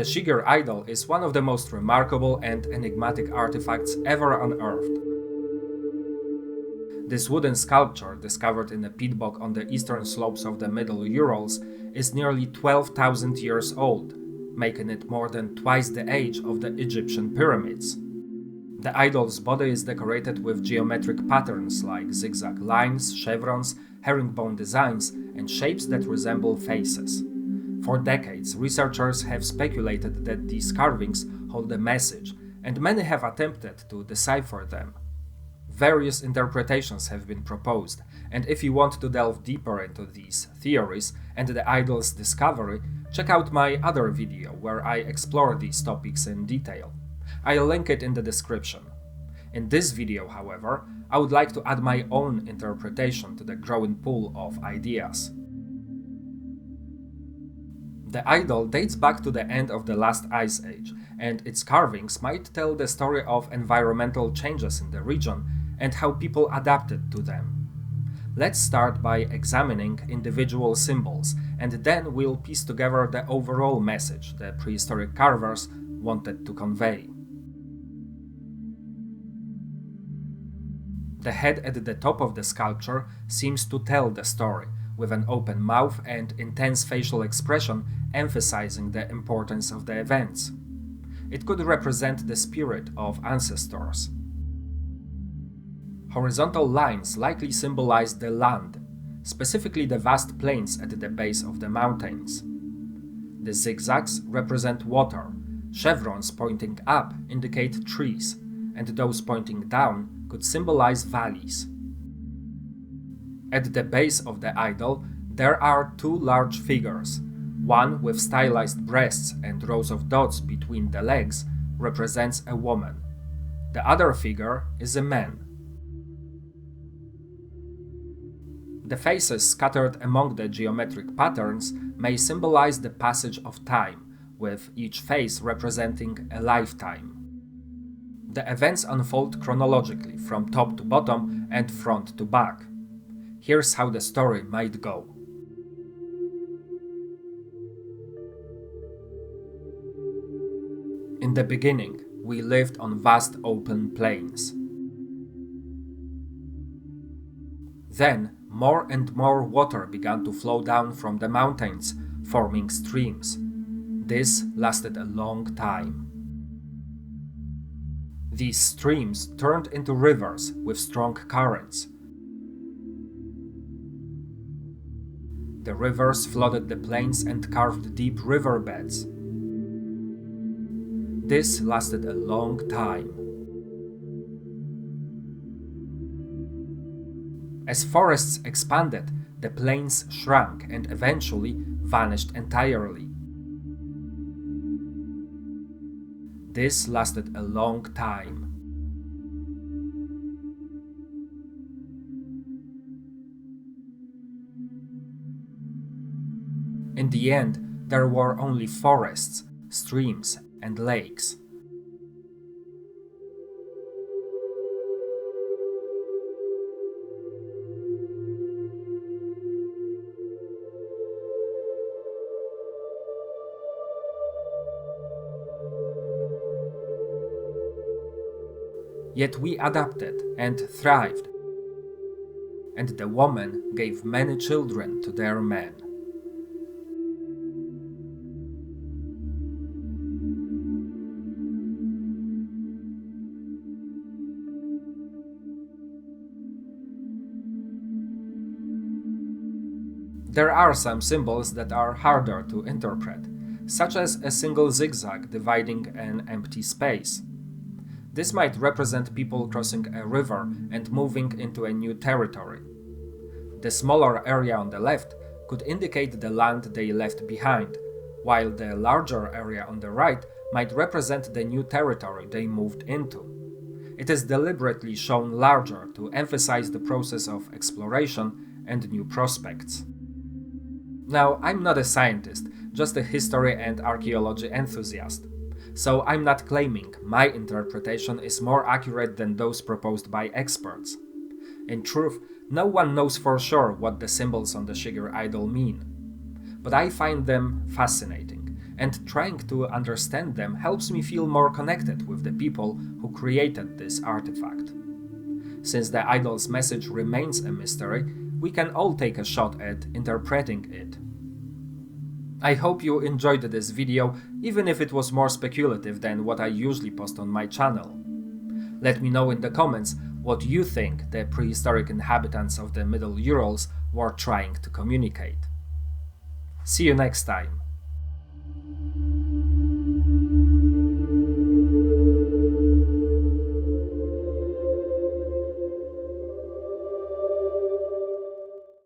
The Shigir Idol is one of the most remarkable and enigmatic artifacts ever unearthed. This wooden sculpture, discovered in a peat bog on the eastern slopes of the Middle Urals, is nearly 12,000 years old, making it more than twice the age of the Egyptian pyramids. The idol's body is decorated with geometric patterns like zigzag lines, chevrons, herringbone designs, and shapes that resemble faces. For decades, researchers have speculated that these carvings hold a message, and many have attempted to decipher them. Various interpretations have been proposed, and if you want to delve deeper into these theories and the idol's discovery, check out my other video where I explore these topics in detail. I'll link it in the description. In this video, however, I would like to add my own interpretation to the growing pool of ideas. The idol dates back to the end of the last ice age, and its carvings might tell the story of environmental changes in the region and how people adapted to them. Let's start by examining individual symbols, and then we'll piece together the overall message the prehistoric carvers wanted to convey. The head at the top of the sculpture seems to tell the story, with an open mouth and intense facial expression emphasizing the importance of the events. It could represent the spirit of ancestors. Horizontal lines likely symbolize the land, specifically the vast plains at the base of the mountains. The zigzags represent water, chevrons pointing up indicate trees, and those pointing down could symbolize valleys. At the base of the idol, there are two large figures. One with stylized breasts and rows of dots between the legs represents a woman. The other figure is a man. The faces scattered among the geometric patterns may symbolize the passage of time, with each face representing a lifetime. The events unfold chronologically from top to bottom and front to back. Here's how the story might go. In the beginning, we lived on vast open plains. Then, more and more water began to flow down from the mountains, forming streams. This lasted a long time. These streams turned into rivers with strong currents. The rivers flooded the plains and carved deep riverbeds. This lasted a long time. As forests expanded, the plains shrank and eventually vanished entirely. This lasted a long time. In the end, there were only forests, streams, and lakes. Yet we adapted and thrived, and the woman gave many children to their men. There are some symbols that are harder to interpret, such as a single zigzag dividing an empty space. This might represent people crossing a river and moving into a new territory. The smaller area on the left could indicate the land they left behind, while the larger area on the right might represent the new territory they moved into. It is deliberately shown larger to emphasize the process of exploration and new prospects. Now, I'm not a scientist, just a history and archaeology enthusiast. So I'm not claiming my interpretation is more accurate than those proposed by experts. In truth, no one knows for sure what the symbols on the Shigir Idol mean. But I find them fascinating, and trying to understand them helps me feel more connected with the people who created this artifact. Since the idol's message remains a mystery, we can all take a shot at interpreting it. I hope you enjoyed this video, even if it was more speculative than what I usually post on my channel. Let me know in the comments what you think the prehistoric inhabitants of the Middle Urals were trying to communicate. See you next time.